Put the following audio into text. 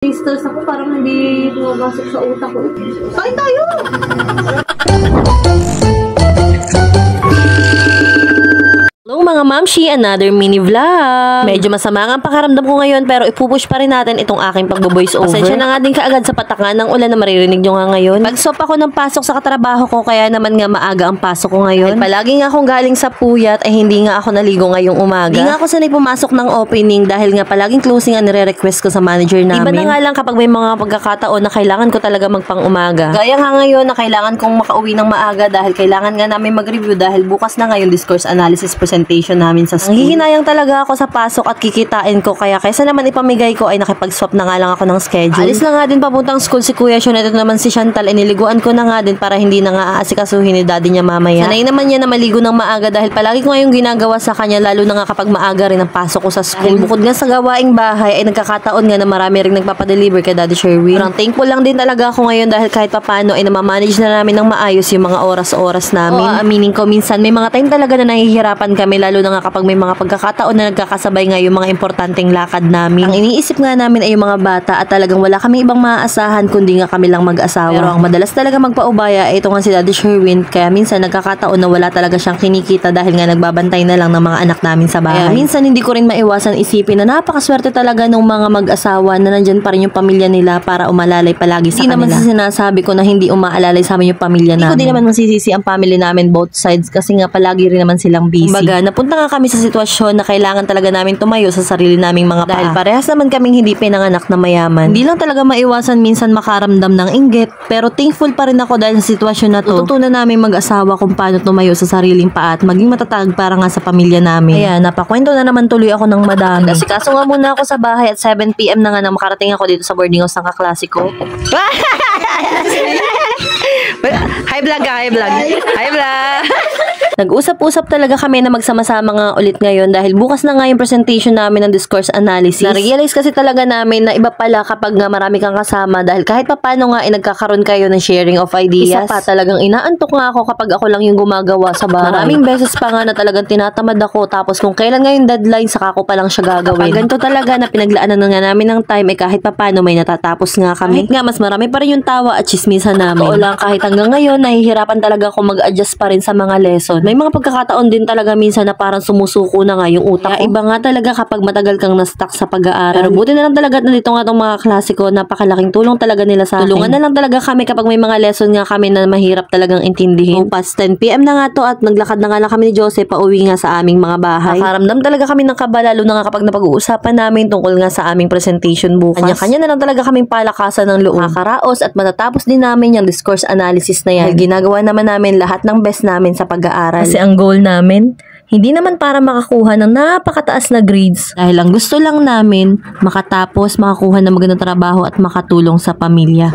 Stress ako, parang hindi pumapasok sa utak ko. Kain tayo! Hello mga mamshi, another mini vlog. Medyo masama ang pakaramdam ko ngayon pero ipupush pa rin natin itong aking pagbo-voice over. Pasensya na nga din kaagad sa patakan ng ulan na maririnig nyo nga ngayon. Pag-stop ako ng pasok sa katrabaho ko kaya naman nga maaga ang pasok ko ngayon. At palagi nga akong galing sa puyat ay hindi nga ako naligo ngayong umaga. Hindi nga ako sanay pumasok ng opening dahil nga palaging closing ang nire-request ko sa manager namin. Iba na nga lang kapag may mga pagkakataon na kailangan ko talaga magpang umaga. Gaya nga ngayon na kailangan kong makauwi ng maaga dahil kailangan nga namin mag-review dahil bukas na ngayon discourse analysis presentation namin sa school. Nanghihinayang talaga ako sa pasok at kikitain ko kaya kaysa naman ipamigay ko ay nakipag-swap na nga lang ako ng schedule. Alis na nga din papuntang school si Kuya Sean. Ito naman si Chantal, iniliguan ko na nga din para hindi na nga aasikasuhin ni daddy niya mamaya. Sanay naman niya na maligo ng maaga dahil palagi ko ngayong ginagawa sa kanya lalo na nga kapag maaga rin ang pasok ko sa school. Dahil bukod nga sa gawaing bahay ay nagkakataon nga na marami ring nagpapadeliver kay Daddy Sherwin. Parang thankful lang din talaga ako ngayon dahil kahit papano ay namamanage na namin ng maayos yung mga oras-oras namin. Aminin ko minsan may mga time talaga na nahihirapan kami lalo na nga kapag may mga pagkakataon na nagkakasabay nga yung mga importanteng lakad namin. Ang iniisip nga namin ay yung mga bata at talagang wala kami ibang maaasahan kundi nga kami lang mag-asawa. Pero ang madalas talaga magpaubaya ay ito nga si Daddy Sherwin kaya minsan nagkakataon na wala talaga siyang kinikita dahil nga nagbabantay na lang ng mga anak namin sa bahay. Kaya minsan hindi ko rin maiwasan isipin na napakaswerte talaga ng mga mag-asawa na nandyan pa rin yung pamilya nila para umalalay palagi sa kanila. Hindi naman sinasabi ko na hindi umaalalay sa amin yung pamilya namin. Hindi ko din naman masisisi ang family namin both sides kasi nga palagi rin naman silang busy. Kumbaga, napunta nga kami sa sitwasyon na kailangan talaga namin tumayo sa sarili naming mga paa. Dahil parehas naman kaming hindi pinanganak na mayaman. Hindi lang talaga maiwasan minsan makaramdam ng inggit, pero thankful pa rin ako dahil sa sitwasyon na to. Tututunan namin mag-asawa kung paano tumayo sa sariling paa at maging matatag para nga sa pamilya namin. Kaya napakwento na naman tuloy ako ng madami. Kasi kaso nga muna ako sa bahay at 7 PM na nga nang makarating ako dito sa boarding house ng kaklase ko. Hi vlog ka, hi vlog. Hi vlog. Nag-usap-usap talaga kami na magsama-sama nga ulit ngayon dahil bukas na nga yung presentation namin ng discourse analysis. Na-realize kasi talaga namin na iba pala kapag nga marami kang kasama dahil kahit papano nga ay nagkakaroon kayo ng sharing of ideas. Isa pa talagang inaantok nga ako kapag ako lang yung gumagawa sa bahay. Maraming beses pa nga na talagang tinatamad ako tapos kung kailan nga yung deadline saka ko pa lang siya gagawin. Kapag ganito talaga na pinaglaanan na nga namin ng time ay kahit papano may natatapos nga kami. Kahit nga mas marami pa rin yung tawa at chismisan namin. Oo lang kahit hanggang ngayon nahihirapan talaga ako mag-adjust pa rin sa mga lesson. May mga pagkakataon din talaga minsan na parang sumusuko na nga yung utak ko. Iba nga talaga kapag matagal kang na-stuck sa pag-aaral. Pero buti na lang talaga na dito nga itong mga klase ko, napakalaking tulong talaga nila sa akin. Tulungan na lang talaga kami kapag may mga lesson nga kami na mahirap talagang intindihin. Past 10 PM na nga to at naglakad na nga lang kami ni Jose pauwi nga sa aming mga bahay. Nakaramdam talaga kami ng kaba lalo na nga kapag napag-uusapan namin tungkol nga sa aming presentation bukas. Kanya-kanya na lang talaga kaming palakasan ng loob. Makakaraos at matatapos din namin yung discourse analysis na yan. Ginagawa naman namin lahat ng best namin sa pag-aaral. Kasi ang goal namin, hindi naman para makakuha ng napakataas na grades. Dahil ang gusto lang namin, makatapos, makakuha ng magandang trabaho at makatulong sa pamilya.